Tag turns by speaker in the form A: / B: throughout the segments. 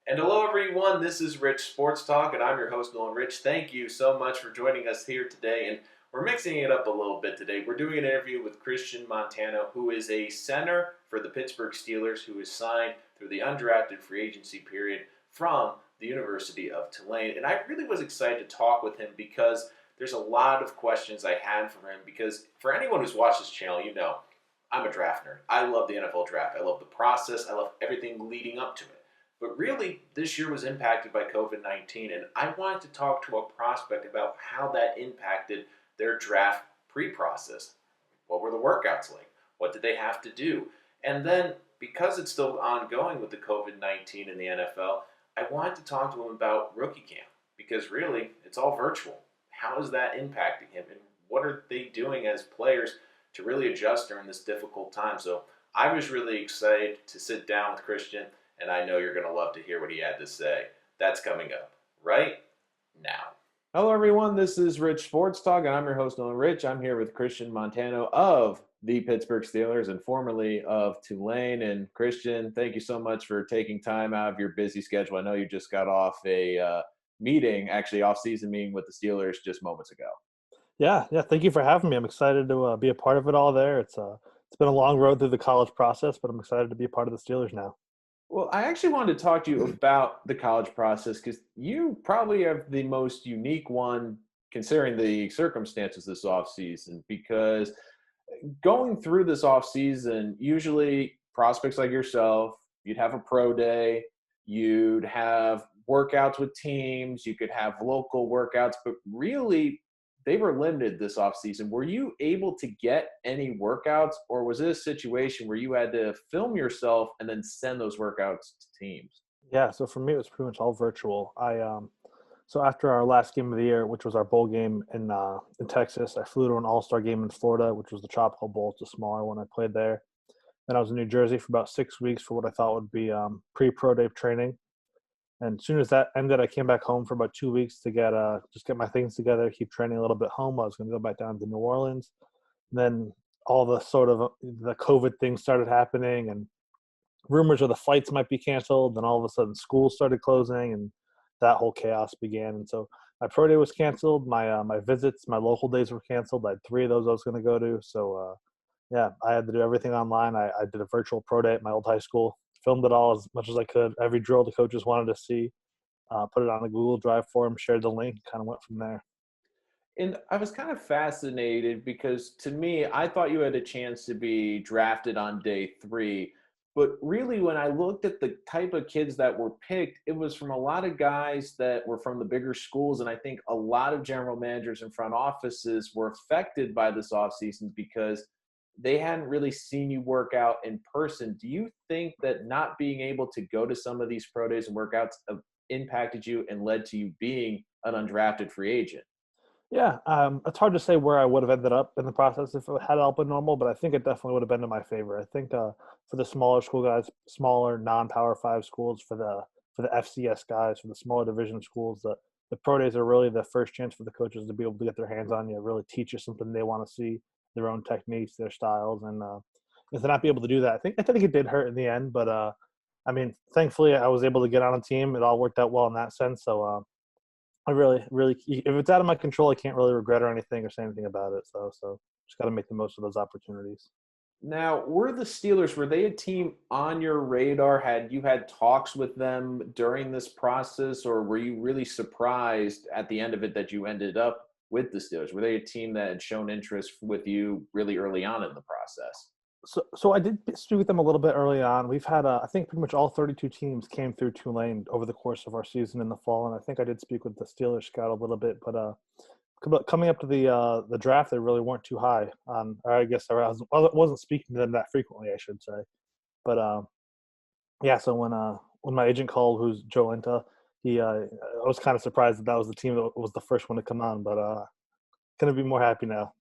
A: And hello, everyone. This is Rich Sports Talk, and I'm your host, Nolan Rich. Thank you so much for joining us here today. And we're mixing it up a little bit today. We're doing an interview with Christian Montano, who is a center for the Pittsburgh Steelers, who is signed through the undrafted free agency period from the University of Tulane. And I really was excited to talk with him because there's a lot of questions I had for him. Because for anyone who's watched this channel, you know I'm a draft nerd. I love the NFL draft. I love the process. I love everything leading up to it. But really, this year was impacted by COVID-19, and I wanted to talk to a prospect about how that impacted their draft pre-process. What were the workouts like? What did they have to do? And then, because it's still ongoing with the COVID-19 in the NFL, I wanted to talk to him about rookie camp, because really, it's all virtual. How is that impacting him, and what are they doing as players to really adjust during this difficult time? So I was really excited to sit down with Christian, and I know you're going to love to hear what he had to say. That's coming up right now. Hello, everyone. This is Rich Sports Talk, and I'm your host, Nolan Rich. I'm here with Christian Montano of the Pittsburgh Steelers and formerly of Tulane. And Christian, thank you so much for taking time out of your busy schedule. I know you just got off a meeting, actually off-season meeting with the Steelers just moments ago.
B: Yeah. Thank you for having me. I'm excited to be a part of it all. It's been a long road through the college process, but I'm excited to be a part of the Steelers now.
A: Well, I actually wanted to talk to you about the college process because you probably have the most unique one considering the circumstances this offseason. Because going through this offseason, usually prospects like yourself, you'd have a pro day, you'd have workouts with teams, you could have local workouts, but really they were limited this offseason. Were you able to get any workouts, or was it a situation where you had to film yourself and then send those workouts to teams?
B: Yeah, so for me, it was pretty much all virtual. So after our last game of the year, which was our bowl game in Texas, I flew to an All-Star game in Florida, which was the Tropical Bowl. It's a smaller one. I played there. Then I was in New Jersey for about 6 weeks for what I thought would be pre-pro day training. And as soon as that ended, I came back home for about 2 weeks to get my things together, keep training a little bit home. I was going to go back down to New Orleans. And then all the sort of the COVID things started happening, and rumors of the flights might be canceled. Then all of a sudden, schools started closing, and that whole chaos began. And so my pro day was canceled. My visits, my local days were canceled. I had 3 of those I was going to go to. So yeah, I had to do everything online. I did a virtual pro day at my old high school, filmed it all as much as I could. Every drill the coaches wanted to see, put it on a Google Drive for them, shared the link, kind of went from there.
A: And I was kind of fascinated because to me, I thought you had a chance to be drafted on day 3. But really, when I looked at the type of kids that were picked, it was from a lot of guys that were from the bigger schools. And I think a lot of general managers and front offices were affected by this offseason because they hadn't really seen you work out in person. Do you think that not being able to go to some of these pro days and workouts impacted you and led to you being an undrafted free agent?
B: Yeah, it's hard to say where I would have ended up in the process if it had all been normal, but I think it definitely would have been in my favor. I think for the smaller school guys, smaller non-Power Five schools, for the FCS guys, for the smaller division schools, the pro days are really the first chance for the coaches to be able to get their hands on you, really teach you something they want to see, their own techniques, their styles, and to not be able to do that, I think it did hurt in the end, but I mean, thankfully I was able to get on a team. It all worked out well in that sense. So I really, if it's out of my control, I can't really regret or anything or say anything about it. So just got to make the most of those opportunities.
A: Now, were they a team on your radar? Had you had talks with them during this process, or were you really surprised at the end of it that you ended up with the Steelers? Were they a team that had shown interest with you really early on in the process?
B: So I did speak with them a little bit early on. We've had, I think pretty much all 32 teams came through Tulane over the course of our season in the fall. And I think I did speak with the Steelers scout a little bit, but coming up to the draft, they really weren't too high. Or I guess I wasn't speaking to them that frequently, I should say. But yeah, so when my agent called, who's Joe Inta, I was kind of surprised that was the team that was the first one to come on. But gonna be more happy now.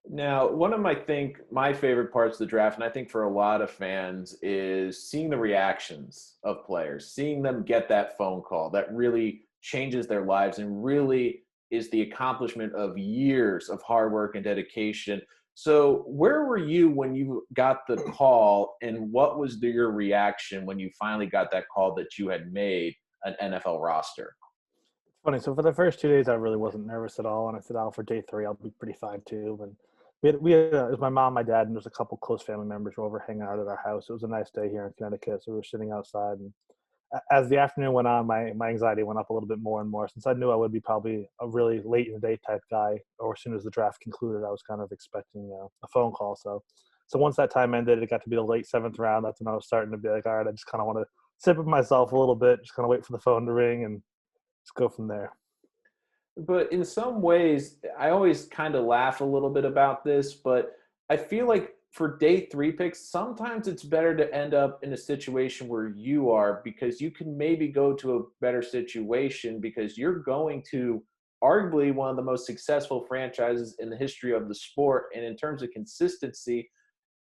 A: Now, one of my favorite parts of the draft, and I think for a lot of fans, is seeing the reactions of players, seeing them get that phone call that really changes their lives and really is the accomplishment of years of hard work and dedication. So where were you when you got the call, and what was your reaction when you finally got that call that you had made an NFL roster?
B: Funny. So for the first 2 days, I really wasn't nervous at all, and I said, "Oh, for day three, I'll be pretty fine too." And it was my mom, my dad, and there's a couple close family members who were over hanging out at our house. It was a nice day here in Connecticut, so we were sitting outside. And as the afternoon went on, my anxiety went up a little bit more and more. Since I knew I would be probably a really late in the day type guy, or as soon as the draft concluded, I was kind of expecting a phone call. So once that time ended, it got to be the late seventh round. That's when I was starting to be like, all right, I just kind of want to sit with myself a little bit, just kind of wait for the phone to ring and just go from there.
A: But in some ways, I always kind of laugh a little bit about this, but I feel like for day three picks, sometimes it's better to end up in a situation where you are, because you can maybe go to a better situation because you're going to arguably one of the most successful franchises in the history of the sport. And in terms of consistency,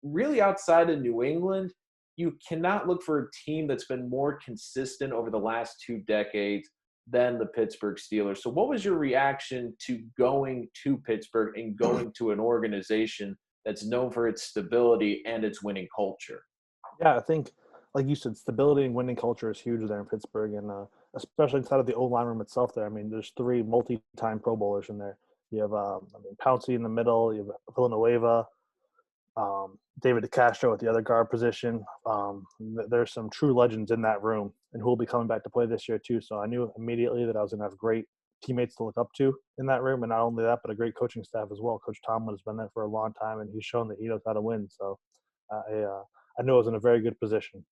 A: really outside of New England, you cannot look for a team that's been more consistent over the last 2 decades than the Pittsburgh Steelers. So, what was your reaction to going to Pittsburgh and going to an organization that's known for its stability and its winning culture?
B: Yeah, I think, like you said, stability and winning culture is huge there in Pittsburgh, and especially inside of the O line room itself. There, I mean, there's three multi-time Pro Bowlers in there. You have, Pouncey in the middle. You have Villanueva, David DeCastro at the other guard position. There's some true legends in that room, and who will be coming back to play this year too. So I knew immediately that I was going to have great teammates to look up to in that room, and not only that, but a great coaching staff as well. Coach Tomlin has been there for a long time, and he's shown that he knows how to win. So I knew I was in a very good position.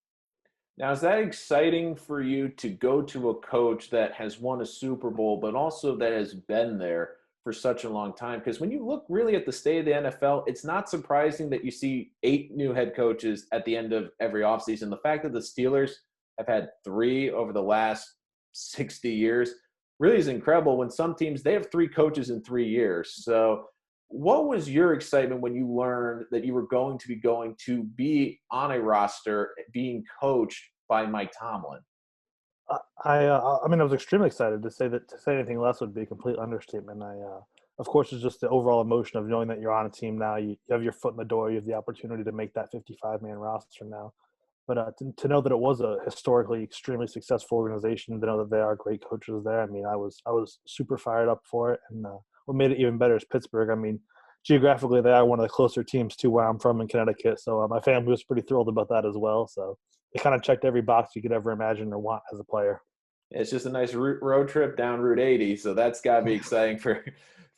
A: Now, is that exciting for you to go to a coach that has won a Super Bowl, but also that has been there for such a long time? Because when you look really at the state of the NFL, it's not surprising that you see 8 new head coaches at the end of every offseason. The fact that the Steelers have had 3 over the last 60 years really is incredible. When some teams, they have 3 coaches in 3 years. So what was your excitement when you learned that you were going to be on a roster being coached by Mike Tomlin?
B: I mean, I was extremely excited. To say anything less would be a complete understatement. Of course, it's just the overall emotion of knowing that you're on a team now. You have your foot in the door. You have the opportunity to make that 55-man roster now. But to know that it was a historically extremely successful organization, to know that there are great coaches there, I mean, I was super fired up for it. And what made it even better is Pittsburgh. I mean, geographically, they are one of the closer teams to where I'm from in Connecticut. So my family was pretty thrilled about that as well. So it kind of checked every box you could ever imagine or want as a player.
A: It's just a nice road trip down Route 80, so that's got to be exciting for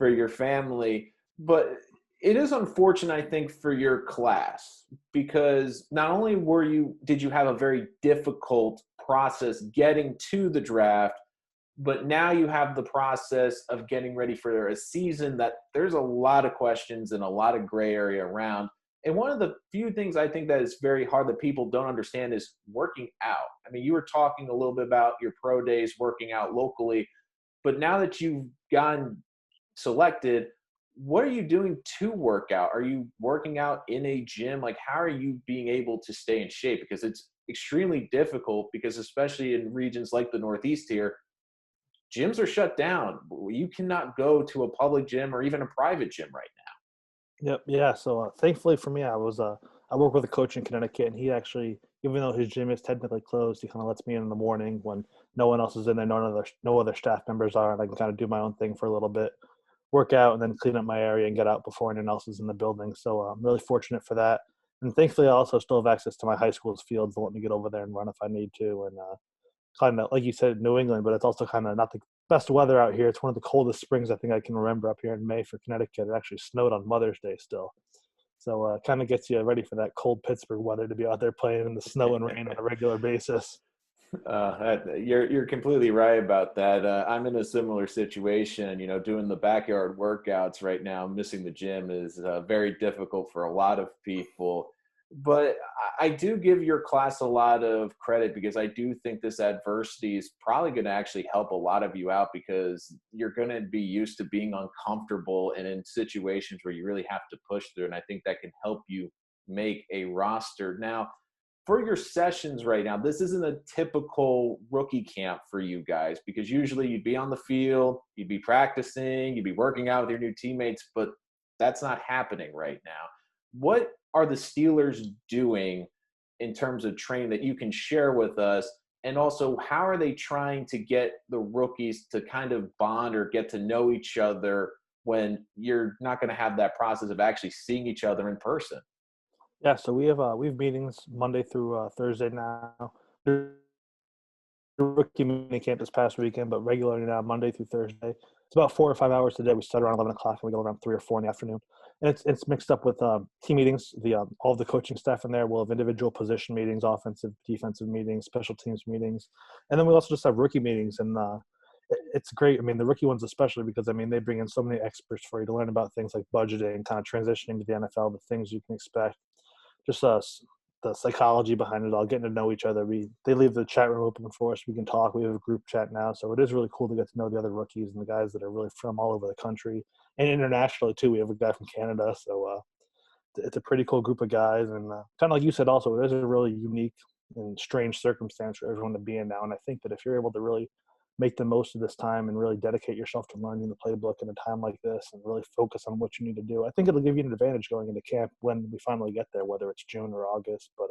A: your family. But it is unfortunate, I think, for your class, because not only did you have a very difficult process getting to the draft, but now you have the process of getting ready for a season that there's a lot of questions and a lot of gray area around. And one of the few things I think that is very hard that people don't understand is working out. I mean, you were talking a little bit about your pro days working out locally, but now that you've gotten selected, what are you doing to work out? Are you working out in a gym? Like, how are you being able to stay in shape? Because it's extremely difficult, because especially in regions like the Northeast here, gyms are shut down. You cannot go to a public gym or even a private gym right
B: Yep. Yeah. So thankfully for me, I work with a coach in Connecticut, and he actually, even though his gym is technically closed, he kind of lets me in the morning when no one else is in there, no other staff members are, and I can kind of do my own thing for a little bit, work out, and then clean up my area and get out before anyone else is in the building. So I'm really fortunate for that. And thankfully, I also still have access to my high school's fields to let me get over there and run if I need to. And kind of like you said, New England, but it's also kind of not the best weather out here. It's one of the coldest springs I think I can remember up here in May for Connecticut. It actually snowed on Mother's Day still. So it kind of gets you ready for that cold Pittsburgh weather to be out there playing in the snow and rain on a regular basis.
A: You're completely right about that. I'm in a similar situation. You know, doing the backyard workouts right now, missing the gym is very difficult for a lot of people. But I do give your class a lot of credit, because I do think this adversity is probably going to actually help a lot of you out, because you're going to be used to being uncomfortable and in situations where you really have to push through. And I think that can help you make a roster. Now, for your sessions right now, this isn't a typical rookie camp for you guys, because usually you'd be on the field, you'd be practicing, you'd be working out with your new teammates. But That's not happening right now. What are the Steelers doing in terms of training that you can share with us? And also, how are they trying to get the rookies to kind of bond or get to know each other when you're not going to have that process of actually seeing each other in person?
B: Yeah, so we have meetings Monday through Thursday now. Rookie mini camp this past weekend, but regularly now Monday through Thursday. It's about 4 or 5 hours a day. We start around 11 o'clock and we go around 3 or 4 in the afternoon. And it's mixed up with team meetings. All of the coaching staff in there will have individual position meetings, offensive, defensive meetings, special teams meetings, and then we also just have rookie meetings. And it's great. I mean, the rookie ones especially because I mean they bring in so many experts for you to learn about things like budgeting, kind of transitioning to the NFL, the things you can expect, just the psychology behind it all, getting to know each other. They leave the chat room open for us. We can talk. We have a group chat now, so it is really cool to get to know the other rookies and the guys that are really from all over the country and internationally too. We have a guy from Canada, so it's a pretty cool group of guys. And kind of like you said, also it is a really unique and strange circumstance for everyone to be in now. And I think that if you're able to really make the most of this time and really dedicate yourself to learning the playbook in a time like this and really focus on what you need to do, I think it'll give you an advantage going into camp when we finally get there, whether it's June or August. But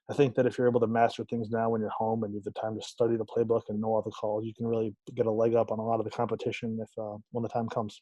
B: I think that if you're able to master things now when you're home and you have the time to study the playbook and know all the calls, you can really get a leg up on a lot of the competition if when the time comes.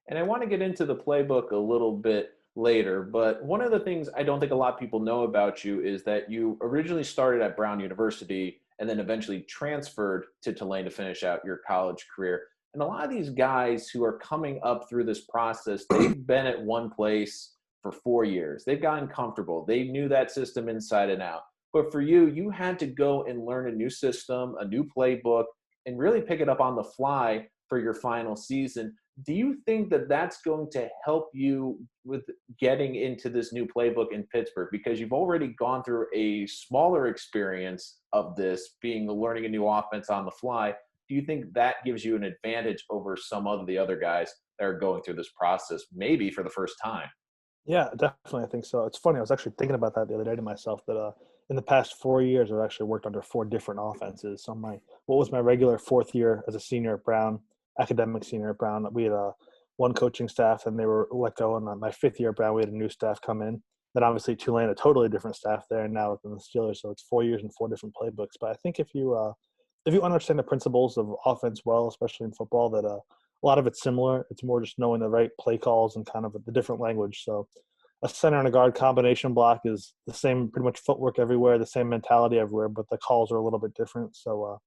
A: And I want to get into the playbook a little bit later, but one of the things I don't think a lot of people know about you is that you originally started at Brown University and then eventually transferred to Tulane to finish out your college career. And a lot of these guys who are coming up through this process, they've been at one place for 4 years. They've gotten comfortable. They knew that system inside and out. But for you, you had to go and learn a new system, a new playbook, and really pick it up on the fly for your final season. Do you think that that's going to help you with getting into this new playbook in Pittsburgh? Because you've already gone through a smaller experience of this, being learning a new offense on the fly. Do you think that gives you an advantage over some of the other guys that are going through this process, maybe for the first time?
B: Yeah, definitely. I think so. It's funny. I was actually thinking about that the other day to myself that in the past 4 years, I've actually worked under four different offenses. So what was my regular fourth year as a senior at Brown, academic senior at Brown, we had one coaching staff and they were let go. And my fifth year at Brown, we had a new staff come in. Then obviously Tulane, a totally different staff there, and now within the Steelers. So it's 4 years and four different playbooks. But I think if you understand the principles of offense well, especially in football, that a lot of it's similar. It's more just knowing the right play calls and kind of the different language. So a center and a guard combination block is the same, pretty much footwork everywhere, the same mentality everywhere, but the calls are a little bit different. So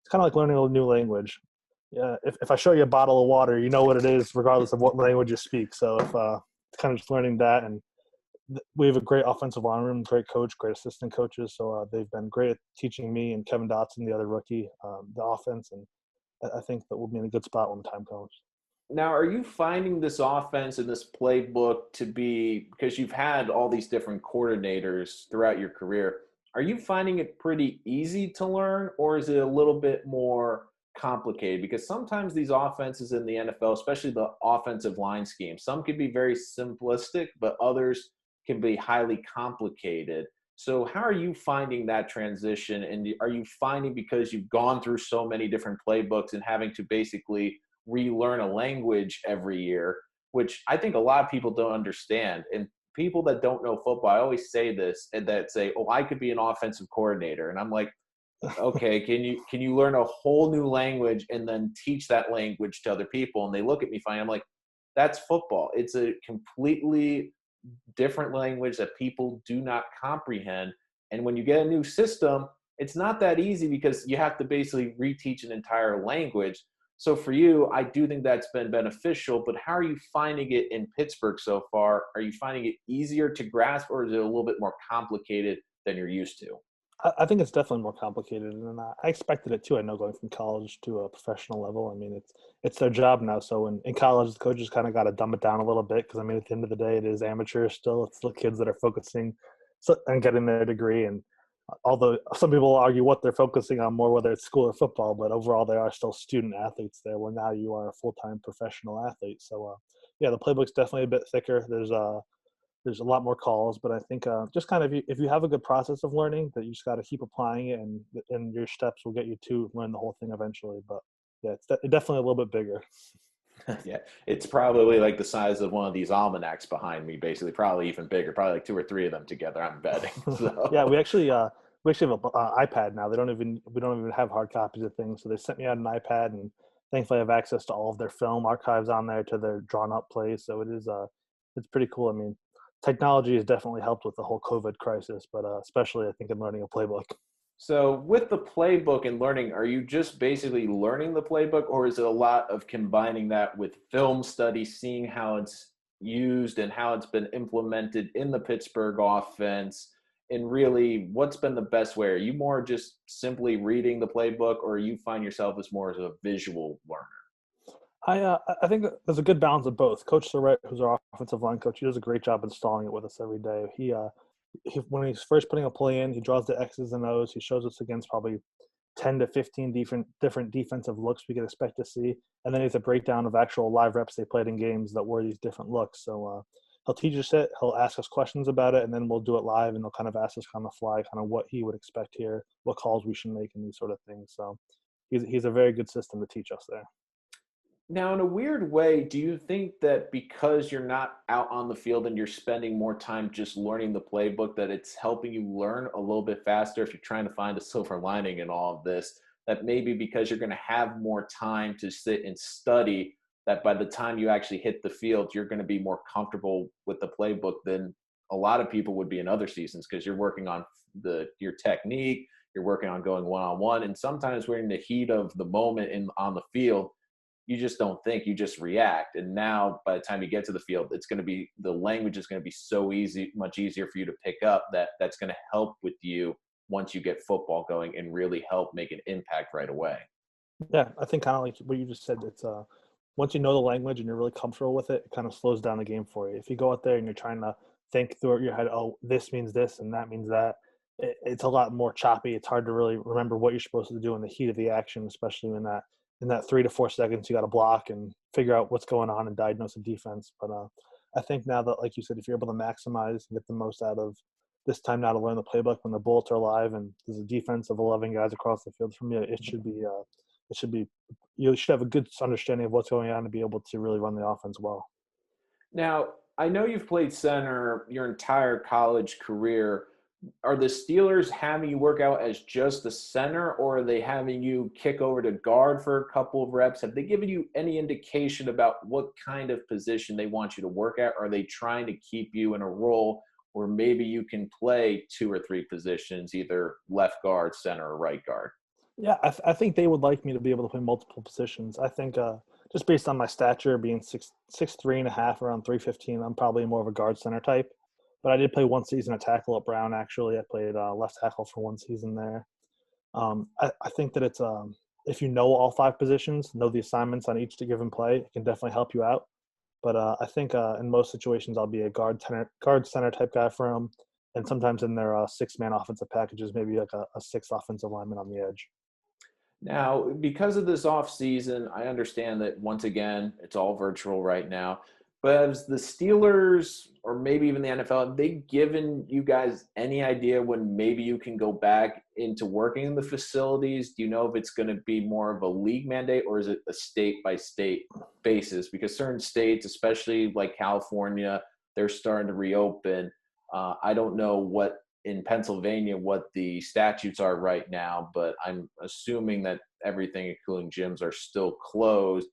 B: it's kind of like learning a new language. Yeah, if I show you a bottle of water, you know what it is, regardless of what language you speak. So if it's kind of just learning that, and we have a great offensive line room, great coach, great assistant coaches. So they've been great at teaching me and Kevin Dotson, the other rookie, the offense, and I think that we'll be in a good spot when the time comes.
A: Now, are you finding this offense and this playbook to be, because you've had all these different coordinators throughout your career, are you finding it pretty easy to learn, or is it a little bit more complicated? Because sometimes these offenses in the NFL, especially the offensive line scheme, some can be very simplistic, but others can be highly complicated. So, how are you finding that transition? And are you finding, because you've gone through so many different playbooks and having to basically relearn a language every year, which I think a lot of people don't understand. And people that don't know football, I always say this, and that say, "Oh, I could be an offensive coordinator," and I'm like, "Okay, can you learn a whole new language and then teach that language to other people?" And they look at me funny. I'm like, "That's football. It's a completely different language that people do not comprehend." And when you get a new system, it's not that easy because you have to basically reteach an entire language. So for you, I do think that's been beneficial, but how are you finding it in Pittsburgh so far? Are you finding it easier to grasp, or is it a little bit more complicated than you're used to?
B: I think it's definitely more complicated, and I expected it too. I know going from college to a professional level. I mean, it's their job now. So in college, the coaches kind of got to dumb it down a little bit because I mean, at the end of the day, it is amateur still. It's the kids that are focusing on getting their degree, and although some people argue what they're focusing on more, whether it's school or football, but overall they are still student athletes there. Where now you are a full time professional athlete. So yeah, the playbook's definitely a bit thicker. There's a lot more calls, but I think just kind of if you have a good process of learning, that you just got to keep applying it, and your steps will get you to learn the whole thing eventually. But yeah, it's definitely a little bit bigger.
A: Yeah, it's probably like the size of one of these almanacs behind me, basically, probably even bigger, probably like two or three of them together, I'm betting.
B: Yeah,
A: So,
B: we actually have a iPad now. We don't even have hard copies of things. So they sent me out an iPad, and thankfully I have access to all of their film archives on there to their drawn up plays. So it's pretty cool. I mean, technology has definitely helped with the whole COVID crisis, but especially I think in learning a playbook.
A: so with the playbook and learning, are you just basically learning the playbook, or is it a lot of combining that with film study, seeing how it's used and how it's been implemented in the Pittsburgh offense? And really, what's been the best way? Are you more just simply reading the playbook, or you find yourself as more as a visual learner?
B: I think that there's a good balance of both. Coach Surratt, who's our offensive line coach, he does a great job installing it with us every day. When he's first putting a play in, he draws the X's and O's. He shows us against probably 10 to 15 different defensive looks we could expect to see, and then he has a breakdown of actual live reps they played in games that were these different looks. So he'll teach us it, he'll ask us questions about it, and then we'll do it live, and he'll kind of ask us on the fly, kind of what he would expect here, what calls we should make, and these sort of things. So he's a very good system to teach us there.
A: Now, in a weird way, do you think that because you're not out on the field and you're spending more time just learning the playbook, that it's helping you learn a little bit faster if you're trying to find a silver lining in all of this? That maybe because you're going to have more time to sit and study, that by the time you actually hit the field, you're going to be more comfortable with the playbook than a lot of people would be in other seasons because you're working on your technique, you're working on going one on one, and sometimes we're in the heat of the moment on the field, you just don't think, you just react. And now by the time you get to the field, it's going to be, the language is going to be so easy, much easier for you to pick up, that that's going to help with you once you get football going and really help make an impact right away.
B: Yeah, I think kind of like what you just said. It's once you know the language and you're really comfortable with it, it kind of slows down the game for you. If you go out there and you're trying to think through your head, oh, this means this and that means that, it's a lot more choppy. It's hard to really remember what you're supposed to do in the heat of the action, especially in that 3 to 4 seconds you got to block and figure out what's going on and diagnose the defense. But I think now that, like you said, if you're able to maximize and get the most out of this time now to learn the playbook when the Bullets are live and there's a defense of 11 guys across the field from you, it should be you should have a good understanding of what's going on to be able to really run the offense well.
A: Now, I know you've played center your entire college career. Are the Steelers having you work out as just the center, or are they having you kick over to guard for a couple of reps? Have they given you any indication about what kind of position they want you to work at? Are they trying to keep you in a role where maybe you can play two or three positions, either left guard, center, or right guard?
B: Yeah, I think they would like me to be able to play multiple positions. I think just based on my stature, being 6'3.5", around 315, I'm probably more of a guard center type. But I did play one season at tackle at Brown. Actually, I played left tackle for one season there. I think that it's if you know all five positions, know the assignments on each given play, it can definitely help you out. But I think in most situations, I'll be a guard center type guy for them, and sometimes in their six-man offensive packages, maybe like a six offensive lineman on the edge.
A: Now, because of this off season, I understand that once again, it's all virtual right now. But has the Steelers or maybe even the NFL, have they given you guys any idea when maybe you can go back into working in the facilities? Do you know if it's going to be more of a league mandate, or is it a state by state basis? Because certain states, especially like California, they're starting to reopen. I don't know what in Pennsylvania what the statutes are right now, but I'm assuming that everything, including gyms, are still closed.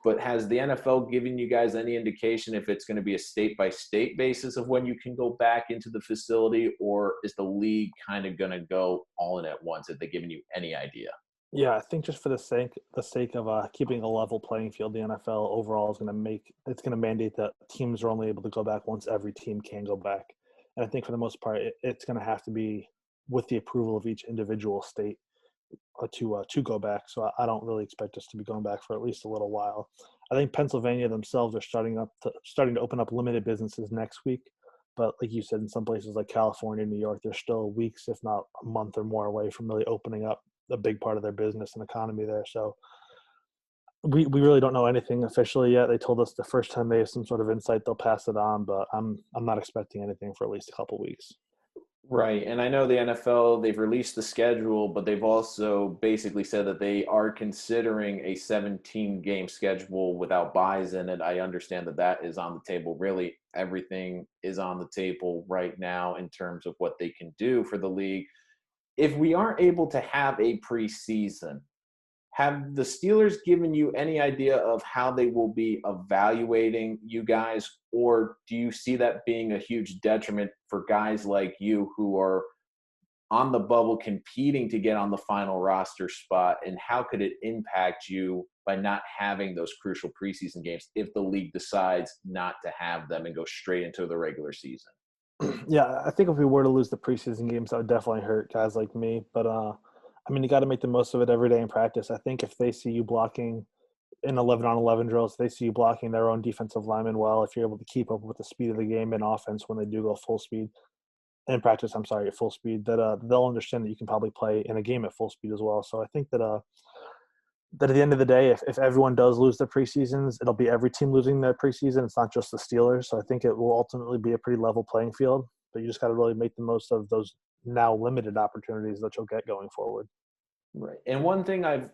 A: But has the NFL given you guys any indication if it's going to be a state by state basis of when you can go back into the facility, or is the league kind of going to go all in at once? Have they given you any idea?
B: Yeah, I think just for the sake of keeping a level playing field, the NFL overall is going to mandate that teams are only able to go back once every team can go back, and I think for the most part, it's going to have to be with the approval of each individual state to go back. So I don't really expect us to be going back for at least a little while. I think Pennsylvania themselves are starting to open up limited businesses next week, but like you said, in some places like California, New York, they're still weeks, if not a month or more, away from really opening up a big part of their business and economy there. So we really don't know anything officially yet. They told us the first time they have some sort of insight, they'll pass it on, but I'm not expecting anything for at least a couple weeks.
A: Right. And I know the NFL, they've released the schedule, but they've also basically said that they are considering a 17 game schedule without buys in it. I understand that that is on the table. Really, everything is on the table right now in terms of what they can do for the league. If we aren't able to have a preseason, have the Steelers given you any idea of how they will be evaluating you guys, or do you see that being a huge detriment for guys like you who are on the bubble competing to get on the final roster spot? And how could it impact you by not having those crucial preseason games if the league decides not to have them and go straight into the regular season?
B: Yeah, I think if we were to lose the preseason games, that would definitely hurt guys like me. But I mean, you got to make the most of it every day in practice. I think if they see you blocking in 11-on-11 drills, they see you blocking their own defensive linemen well. If you're able to keep up with the speed of the game in offense when they do go full speed in practice, I'm sorry, at full speed, that they'll understand that you can probably play in a game at full speed as well. So I think that at the end of the day, if everyone does lose their preseasons, it'll be every team losing their preseason. It's not just the Steelers. So I think it will ultimately be a pretty level playing field. But you just got to really make the most of those now limited opportunities that you'll get going forward.
A: Right. And one thing I've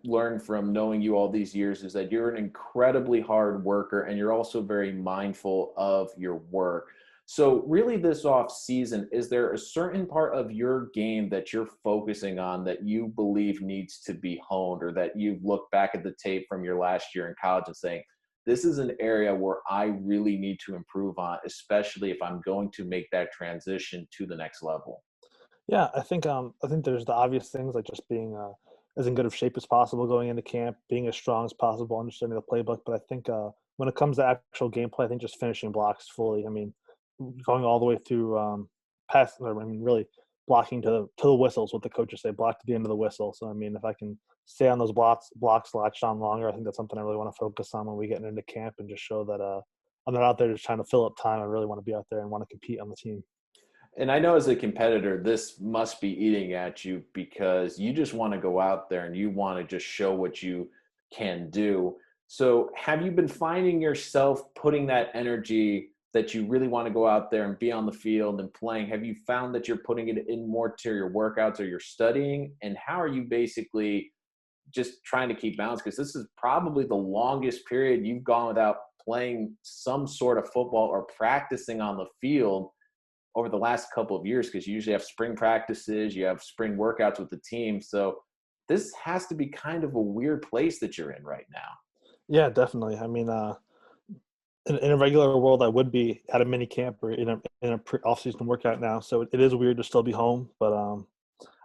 A: learned from knowing you all these years is that you're an incredibly hard worker and you're also very mindful of your work. So really this off season, is there a certain part of your game that you're focusing on that you believe needs to be honed, or that you've looked back at the tape from your last year in college and saying, this is an area where I really need to improve on, especially if I'm going to make that transition to the next level?
B: Yeah, I think there's the obvious things like just being as in good of shape as possible going into camp, being as strong as possible, understanding the playbook. But I think when it comes to actual gameplay, I think just finishing blocks fully. I mean, going all the way through past. I mean, really blocking to the whistles. What the coaches say, block to the end of the whistle. So I mean, if I can stay on those blocks latched on longer, I think that's something I really want to focus on when we get into camp and just show that I'm not out there just trying to fill up time. I really want to be out there and want to compete on the team.
A: And I know as a competitor, this must be eating at you because you just want to go out there and you want to just show what you can do. So, have you been finding yourself putting that energy that you really want to go out there and be on the field and playing? Have you found that you're putting it in more to your workouts or your studying? And how are you basically just trying to keep balance? Because this is probably the longest period you've gone without playing some sort of football or practicing on the field over the last couple of years, because you usually have spring practices, you have spring workouts with the team. So this has to be kind of a weird place that you're in right now.
B: Yeah, definitely. I mean, in a regular world, I would be at a mini camp or in a off-season workout now. So it is weird to still be home, but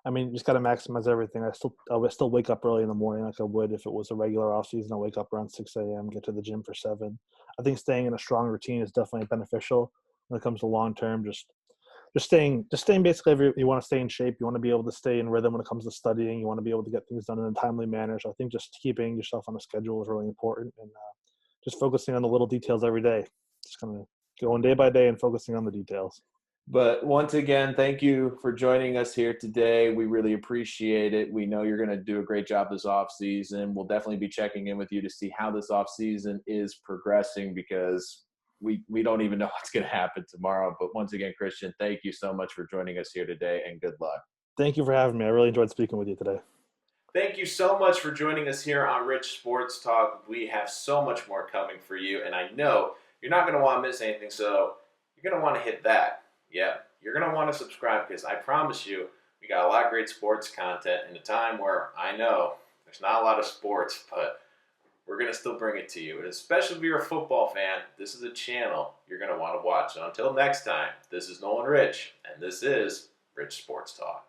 B: I mean, you just got to maximize everything. I would still wake up early in the morning like I would if it was a regular off-season. I wake up around 6 a.m., get to the gym for 7. I think staying in a strong routine is definitely beneficial when it comes to long term. Just staying basically. You want to stay in shape. You want to be able to stay in rhythm when it comes to studying. You want to be able to get things done in a timely manner. So I think just keeping yourself on a schedule is really important, and just focusing on the little details every day. Just kind of going day by day and focusing on the details.
A: But once again, thank you for joining us here today. We really appreciate it. We know you're going to do a great job this off season. We'll definitely be checking in with you to see how this off season is progressing, because we don't even know what's going to happen tomorrow. But once again, Christian, thank you so much for joining us here today, and good luck.
B: Thank you for having me. I really enjoyed speaking with you today.
A: Thank you so much for joining us here on Rich Sports Talk. We have so much more coming for you, and I know you're not going to want to miss anything, so you're going to want to hit that. Yeah, you're going to want to subscribe, because I promise you, we got a lot of great sports content in a time where I know there's not a lot of sports, but we're going to still bring it to you. And especially if you're a football fan, this is a channel you're going to want to watch. So until next time, this is Nolan Rich, and this is Rich Sports Talk.